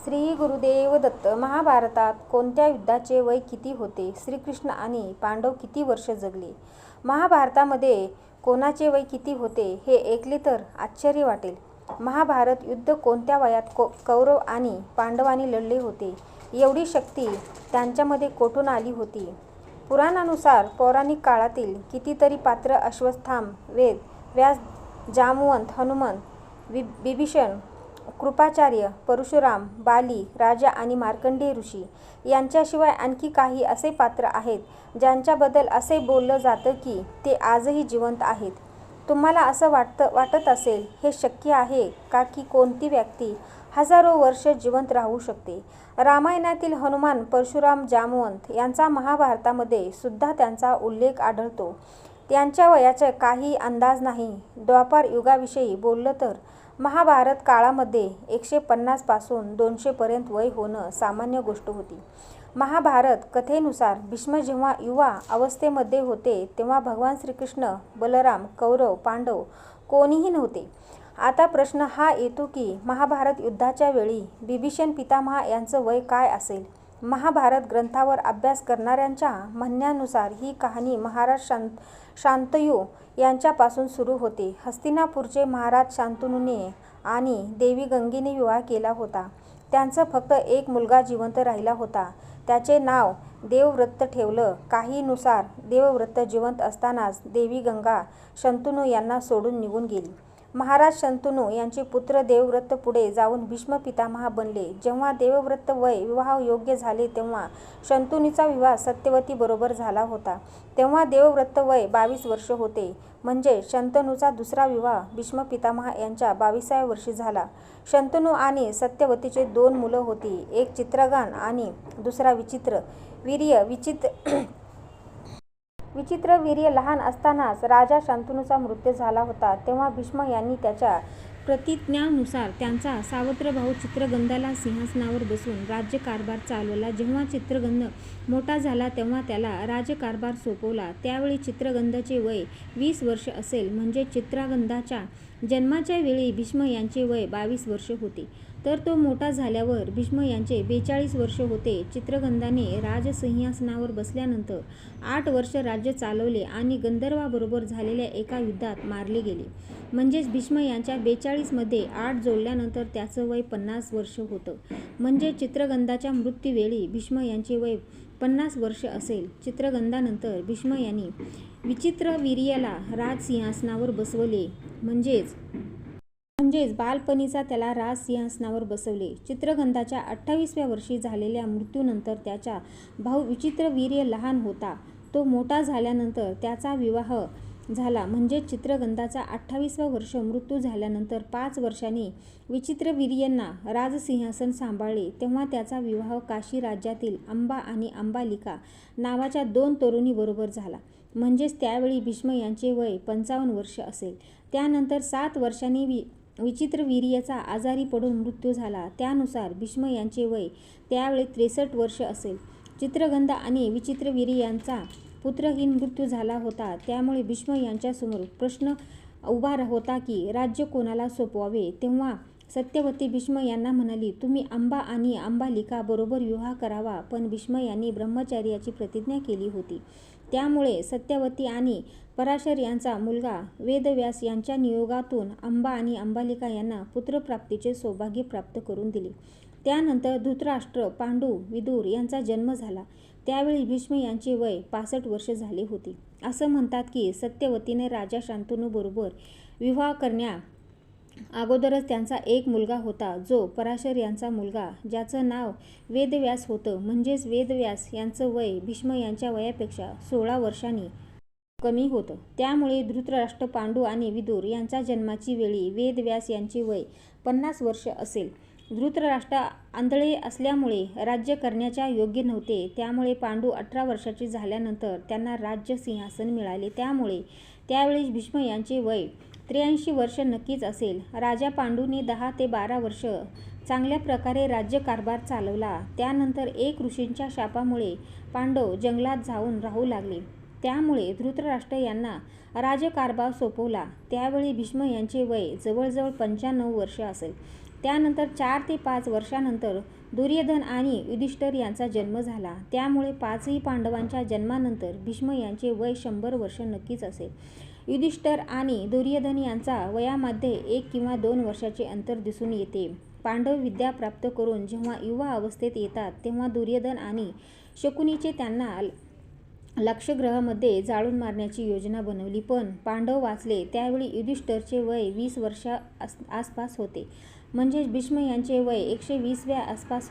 श्री गुरुदेव दत्त. महाभारतात कोणत्या युद्धाचे वय किती होते? श्रीकृष्ण आणि पांडव किती वर्ष जगले? महाभारतामध्ये कोणाचे वय किती होते हे ऐकले तर आश्चर्य वाटेल. महाभारत युद्ध कोणत्या वयात कौरव आणि पांडवांनी लढले होते? एवढी शक्ती त्यांच्यामध्ये कोठून आली होती? पुराणानुसार पौराणिक काळातील कितीतरी पात्र अश्वत्थामा, वेद व्यास, जामवंत, हनुमंत, विभीषण, कृपाचार्य, परशुराम, बाली राजा आणि मार्कंडेय ऋषी यांच्याशिवाय आणखी काही असे पात्र आहेत ज्यांच्याबद्दल असे बोललं जातं की ते आजही जिवंत आहेत. तुम्हाला असं वाटत असेल हे शक्य आहे का की कोणती व्यक्ती हजारो वर्ष जिवंत राहू शकते? रामायणातील हनुमान, परशुराम, जामवंत यांचा महाभारतामध्ये सुद्धा त्यांचा उल्लेख आढळतो. त्यांच्या वयाचा काही अंदाज नाही. द्वापार युगाविषयी बोललं तर महाभारत काळामध्ये 150 पासून 200 पर्यंत वय होणं सामान्य गोष्ट होती. महाभारत कथेनुसार भीष्म जेव्हा युवा अवस्थेमध्ये होते तेव्हा भगवान श्रीकृष्ण, बलराम, कौरव, पांडव कोणीही नव्हते. आता प्रश्न हा येतो की महाभारत युद्धाच्या वेळी विभीषण पितामह यांचं वय काय असेल? महाभारत ग्रंथावर अभ्यास करणाऱ्यांच्या म्हणण्यानुसार ही कहाणी महाराज शांतनू यांच्यापासून सुरू होते. हस्तिनापूरचे महाराज शांतनूने आणि देवी गंगेने विवाह केला होता. त्यांचा फक्त एक मुलगा जिवंत राहिला होता. त्याचे नाव देवव्रत ठेवलं. काहींनुसार देवव्रत जिवंत असतानाच देवी गंगा शांतनू यांना सोडून निघून गेली. महाराज शांतनू यांचे पुत्र देवव्रत पुढे जाऊन भीष्म पितामह बनले. जेव्हा देवव्रत वय विवाह योग्य झाले तेव्हा शांतनूचा विवाह सत्यवती बरोबर झाला होता. तेव्हा देवव्रत वय 22 वर्ष होते. म्हणजे शांतनूचा दुसरा विवाह भीष्म पितामह यांच्या 22व्या वर्षी झाला. शांतनू आणि सत्यवतीचे 2 मुलं होती. एक चित्रगान आणि दुसरा विचित्रवीर्य. विचित्रवीर्य लहान असतानाच राजा शांतनूचा मृत्यू झाला होता. तेव्हा भीष्म यांनी त्याच्या प्रतिज्ञानुसार त्यांचा सावत्र भाऊ चित्रगंधाला सिंहासनावर बसवून राज्यकारभार चालवला. जेव्हा चित्रगंध मोठा झाला तेव्हा त्याला राज्यकारभार सोपवला. त्यावेळी चित्रगंधाचे वय 20 वर्ष असेल. म्हणजे चित्रगंधाच्या जन्माच्या वेळी भीष्म यांचे वय 22 वर्ष होते. तर तो मोठा झाल्यावर भीष्म यांचे 42 वर्ष होते. चित्रगंधाने राजसिंहासनावर बसल्यानंतर 8 वर्ष राज्य चालवले आणि गंधर्वाबरोबर झालेल्या एका युद्धात मारले गेले. म्हणजेच भीष्म यांच्या 42 मध्ये 8 जोडल्यानंतर त्याचं वय 50 वर्ष होतं. म्हणजे चित्रगंधाच्या मृत्यूवेळी भीष्म यांचे वय 50 वर्ष असेल. चित्रगंधानंतर भीष्म यांनी विचित्रवीर्याला राजसिंहासनावर बसवले. म्हणजेच बालपणीचा त्याला राजसिंहासनावर बसवले. चित्रगंधाच्या 28व्या वर्षी झालेल्या मृत्यूनंतर त्याचा भाऊ विचित्रवीर्य लहान होता. तो मोठा झाल्यानंतर त्याचा विवाह झाला. म्हणजे चित्रगंधाचा 28व्या वर्ष मृत्यू झाल्यानंतर 5 वर्षांनी विचित्रवीर्यांना राजसिंहासन सांभाळले. तेव्हा त्याचा विवाह काशी राज्यातील अंबा आणि अंबालिका नावाच्या 2 तरुणीबरोबर झाला. म्हणजेच त्यावेळी भीष्म यांचे वय 55 वर्ष असेल. त्यानंतर 7 वर्षांनी विचित्रवीर्याचा आजारी पडून मृत्यू झाला. त्यानुसार भीष्म यांचे वय त्यावेळी 63 वर्ष असेल. चित्रगंधा आणि विचित्रवीर्य यांचा पुत्रहीन मृत्यू झाला होता. त्यामुळे भीष्म यांच्यासमोर प्रश्न उभा होता की राज्य कोणाला सोपवावे. तेव्हा सत्यवती भीष्म यांना म्हणाली, तुम्ही अंबा आणि अंबालिका बरोबर विवाह करावा. पण भीष्म यांनी ब्रह्मचर्याची प्रतिज्ञा केली होती. त्यामुळे सत्यवती आणि पराशर यांचा मुलगा वेदव्यास यांच्या नियोगातून अंबा आणि अंबालिका यांना पुत्रप्राप्तीचे सौभाग्य प्राप्त करून दिले. त्यानंतर धृतराष्ट्र, पांडू, विदुर यांचा जन्म झाला. त्यावेळी भीष्म यांचे वय 65 वर्ष झाले होते. असं म्हणतात की सत्यवतीने राजा शांतनू बरोबर विवाह करण्या अगोदरच त्यांचा एक मुलगा होता जो पराशर यांचा मुलगा, ज्याचं नाव वेदव्यास होतं. म्हणजेच वेदव्यास यांचं वय भीष्म यांच्या वयापेक्षा 16 वर्षांनी कमी होतं. त्यामुळे धृतराष्ट्र, पांडू आणि विदुर यांच्या जन्माची वेळी वेदव्यास यांचे वय 50 वर्ष असेल. धृतराष्ट्र आंधळे असल्यामुळे राज्य करण्याच्या योग्य नव्हते. त्यामुळे पांडू 18 वर्षाचे झाल्यानंतर त्यांना राज्य सिंहासन मिळाले. त्यामुळे त्यावेळी भीष्म यांचे वय 83 वर्ष नक्कीच असेल. राजा पांडूने 10 ते 12 वर्ष चांगल्या प्रकारे राज्यकारभार चालवला. त्यानंतर एक ऋषींच्या शापामुळे पांडव जंगलात जाऊन राहू लागले. त्यामुळे धृतराष्ट्र यांना राज्यकारभार सोपवला. त्यावेळी भीष्म यांचे वय जवळजवळ 95 वर्ष असेल. त्यानंतर 4 ते 5 वर्षानंतर दुर्योधन आणि युधिष्ठिर यांचा जन्म झाला. त्यामुळे 5ही पांडवांच्या जन्मानंतर भीष्म यांचे वय 100 वर्ष नक्कीच असेल. युधिष्ठिर आणि दुर्योधन यांचा वयामध्ये 1 किंवा 2 वर्षाचे अंतर दिसून येते. पांडव विद्या प्राप्त करून जेव्हा युवा अवस्थेत येतात तेव्हा दुर्योधन आणि शकुनीचे त्यांना लक्षग्रहामध्ये जाळून मारण्याची योजना बनवली, पण पांडव वाचले. त्यावेळी युधिष्ठिरचे वय 20 वर्षा आसपास होते, म्हणजेच भीष्म यांचे वय 120व्या आसपास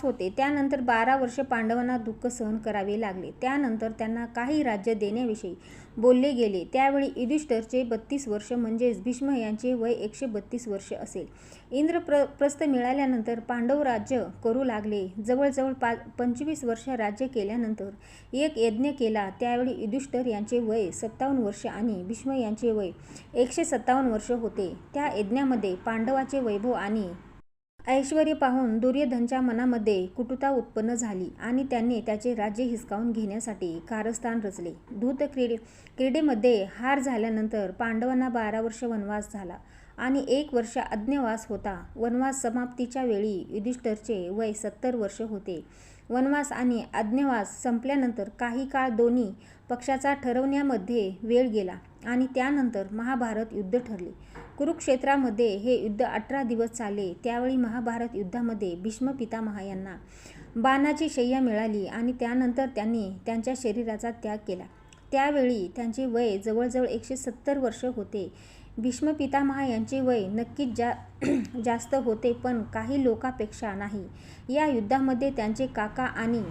होते. त्यानंतर 12 वर्ष पांडवांना दुःख सहन करावे लागले. त्यानंतर त्यांना काही राज्य देण्याविषयी बोलले गेले. त्यावेळी युधिष्ठिरचे 32 वर्ष म्हणजेच भीष्म यांचे वय 132 वर्ष असेल. इंद्रप्रस्थ मिळाल्यानंतर पांडव राज्य करू लागले. जवळजवळ 25 वर्ष राज्य केल्यानंतर एक यज्ञ केला. त्यावेळी युधिष्ठिर यांचे वय 57 वर्ष आणि भीष्म यांचे वय 157 वर्ष होते. त्या यज्ञामध्ये पांडवाचे वैभव आणि ऐश्वर्य पाहून दुर्योधनच्या मनामध्ये कुटुता उत्पन्न झाली आणि त्याने त्याचे राज्य हिसकावून घेण्यासाठी कारस्थान रचले. धूत क्रीडेमध्ये हार झाल्यानंतर पांडवांना 12 वर्ष वनवास झाला आणि 1 वर्ष अज्ञातवास होता. वनवास समाप्तीच्या वेळी युधिष्ठिरचे वय 70 वर्ष होते. वनवास आणि अज्ञातवास संपल्यानंतर काही काळ दोन्ही पक्षाचा ठरवण्यामध्ये वेळ गेला आणि त्यानंतर महाभारत युद्ध ठरले. कुरुक्षेत्रामध्ये हे युद्ध 18 दिवस चालले. त्यावेळी महाभारत युद्धामध्ये भीष्म पितामह यांना बाणाची शय्या मिळाली आणि त्यानंतर त्यांनी त्यांच्या शरीराचा त्याग केला. त्यावेळी त्यांचे वय जवळजवळ 170 वर्ष होते. भीष्म पितामह यांचे वय नक्कीच जास्त होते, पण काही लोकांपेक्षा नाही. या युद्धामध्ये त्यांचे काका आणि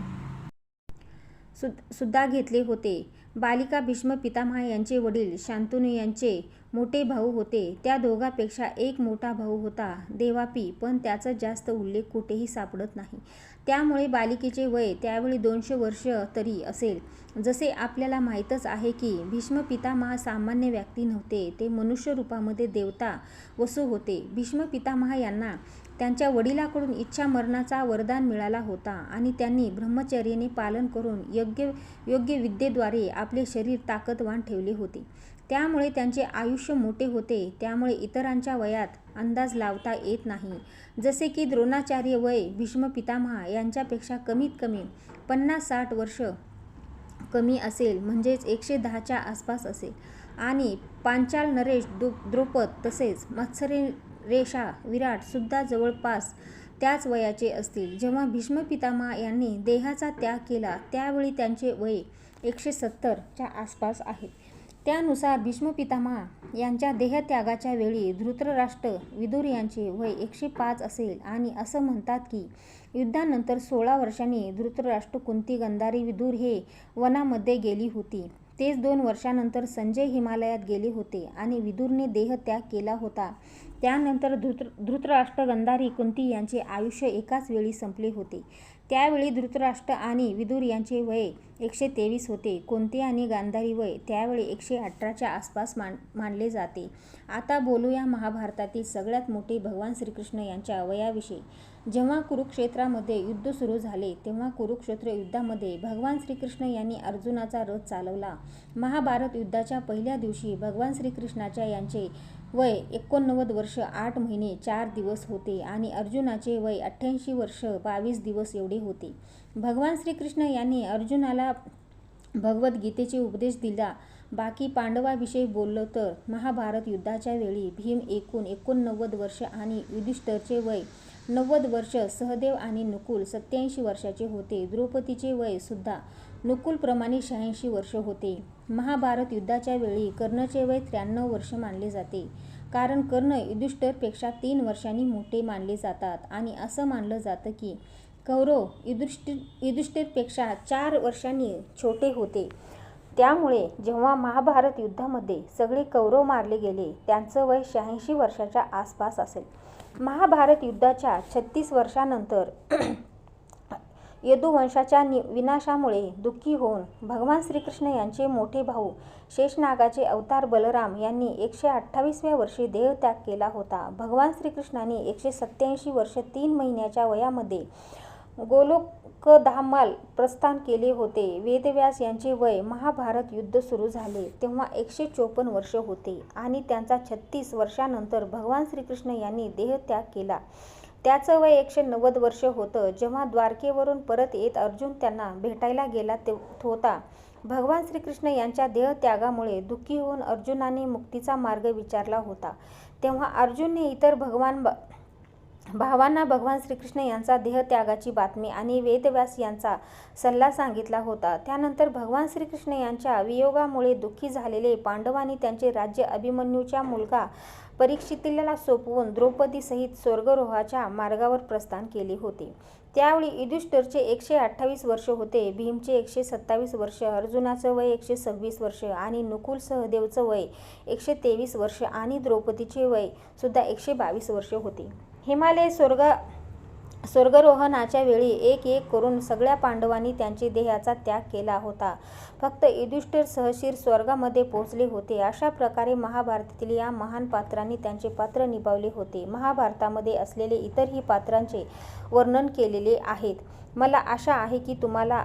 सुद्धा घेतले होते. बालिका भीष्म पितामह यांचे वडील शांतनू यांचे मोठे भाऊ होते. त्या दोघांपेक्षा एक मोठा भाऊ होता देवापी, पण त्याचा जास्त उल्लेख कुठेही सापडत नाही. त्यामुळे बालिकेचे वय त्यावेळी 200 वर्ष तरी असेल. जसे आपल्याला माहीतच आहे की भीष्म पितामह सामान्य व्यक्ती नव्हते, ते मनुष्य रूपामध्ये देवता वसू होते. भीष्म पितामह यांना त्यांच्या वडिलांकडून इच्छा मरणाचा वरदान मिळाला होता आणि त्यांनी ब्रह्मचर्याचे पालन करून योग्य विद्येद्वारे आपले शरीर ताकदवान ठेवले होते. त्यामुळे त्यांचे आयुष्य मोठे होते. त्यामुळे इतरांच्या वयात अंदाज लावता येत नाही. जसे की द्रोणाचार्य वय भीष्म पितामह यांच्यापेक्षा कमीत कमी 50-60 वर्ष कमी असेल, म्हणजेच 110च्या आसपास असेल. आणि पांचाल नरेश, द्रुपद तसेच मत्सरेशा विराट सुद्धा जवळपास त्याच वयाचे असतील. जेव्हा भीष्म पितामह यांनी देहाचा त्याग केला त्यावेळी त्यांचे वय 170च्या आसपास आहे. त्यानुसार भीष्म पितामह यांच्या देहत्यागाच्या वेळी धृतराष्ट्र विदुर यांचे वय 105 असेल आणि असं म्हणतात की युद्धानंतर 16 वर्षांनी धृतराष्ट्र, कुंती, गांधारी, विदुर हे वनामध्ये गेली होती. तेच 2 वर्षानंतर संजय हिमालयात गेले होते आणि विदुरने देहत्याग केला होता. त्यानंतर धृतराष्ट्र, गांधारी, कुंती यांचे आयुष्य एकाच वेळी संपले होते. त्यावेळी धृतराष्ट्र आणि विदुर यांचे वय 123 होते. कुंती आणि गांधारी वय त्यावेळी 118च्या आसपास मानले जाते. आता बोलूया महाभारतातील सगळ्यात मोठे भगवान श्रीकृष्ण यांच्या वयाविषयी. जेव्हा कुरुक्षेत्रामध्ये युद्ध सुरू झाले तेव्हा कुरुक्षेत्र युद्धामध्ये भगवान श्रीकृष्ण यांनी अर्जुनाचा रथ चालवला. महाभारत युद्धाच्या पहिल्या दिवशी भगवान श्रीकृष्णाच्या यांचे वय 89 वर्ष 8 महिने 4 दिवस होते आणि अर्जुनाचे वय 88 वर्ष 22 दिवस एवढे होते. भगवान श्रीकृष्ण यांनी अर्जुनाला भगवद्गीतेचे उपदेश दिला. बाकी पांडवाविषयी बोललो तर महाभारत युद्धाच्या वेळी भीम एकूण 89 वर्ष आणि युधिष्ठिरचे वय 90 वर्ष, सहदेव आणि नकुल 87 वर्षाचे होते. द्रौपदीचे वय सुद्धा नकुलप्रमाणे 86 वर्ष होते. महाभारत युद्धाच्या वेळी कर्णचे वय 93 वर्ष मानले जाते, कारण कर्ण युधिष्ठिरपेक्षा 3 वर्षांनी मोठे मानले जातात आणि असं मानलं जातं की कौरव युधिष्ठिरपेक्षा 4 वर्षांनी छोटे होते. त्यामुळे जेव्हा महाभारत युद्धामध्ये सगळे कौरव मारले गेले त्यांचं वय 86 वर्षाच्या आसपास असेल. महाभारत युद्धाच्या 36 वर्षानंतर यदुवंशाच्या विनाशामुळे दुःखी होऊन भगवान श्रीकृष्ण यांचे मोठे भाऊ शेषनागाचे अवतार बलराम यांनी 128व्या वर्षी देहत्याग केला होता. भगवान श्रीकृष्णांनी 187 वर्ष 3 महिन्याच्या वयामध्ये गोलोकधामाला प्रस्थान केले होते. वेदव्यास यांचे वय महाभारत युद्ध सुरू झाले तेव्हा 154 वर्ष होते आणि त्यांचा 36 वर्षांनंतर भगवान श्रीकृष्ण यांनी देहत्याग केला. त्याचं वय 190 वर्ष होतं. जेव्हा द्वारकेवरून परत येत अर्जुन त्यांना भेटायला गेला होता. भगवान श्रीकृष्ण यांच्या देहत्यागामुळे दुःखी होऊन अर्जुनाने मुक्तीचा मार्ग विचारला होता. तेव्हा अर्जुनने इतर भावांना भगवान श्रीकृष्ण यांचा देहत्यागाची बातमी आणि वेदव्यास यांचा सल्ला सांगितला होता. त्यानंतर भगवान श्रीकृष्ण यांच्या वियोगामुळे दुःखी झालेले पांडवांनी त्यांचे राज्य अभिमन्यूच्या मुलगा परीक्षितीला सोपवून द्रौपदीसहित स्वर्गरोहाच्या मार्गावर प्रस्थान केले होते. त्यावेळी युधिष्ठिरचे 128 वर्ष होते, भीमचे 127 वर्ष, अर्जुनाचं वय 126 वर्ष आणि नकुल सहदेवचं वय 123 वर्ष आणि द्रौपदीचे वय सुद्धा 122 वर्ष होते. हिमालय स्वर्गरोहणाच्या वेळी एक एक करून सगळ्या पांडवांनी त्यांच्या देहाचा त्याग केला होता. फक्त युधिष्ठिर सहर्षिर स्वर्गामध्ये पोहोचले होते. अशा प्रकारे महाभारतातील या महान पात्रांनी त्यांचे पात्र निभावले होते. महाभारतामध्ये असलेले इतरही पात्रांचे वर्णन केलेले आहेत. मला आशा आहे की तुम्हाला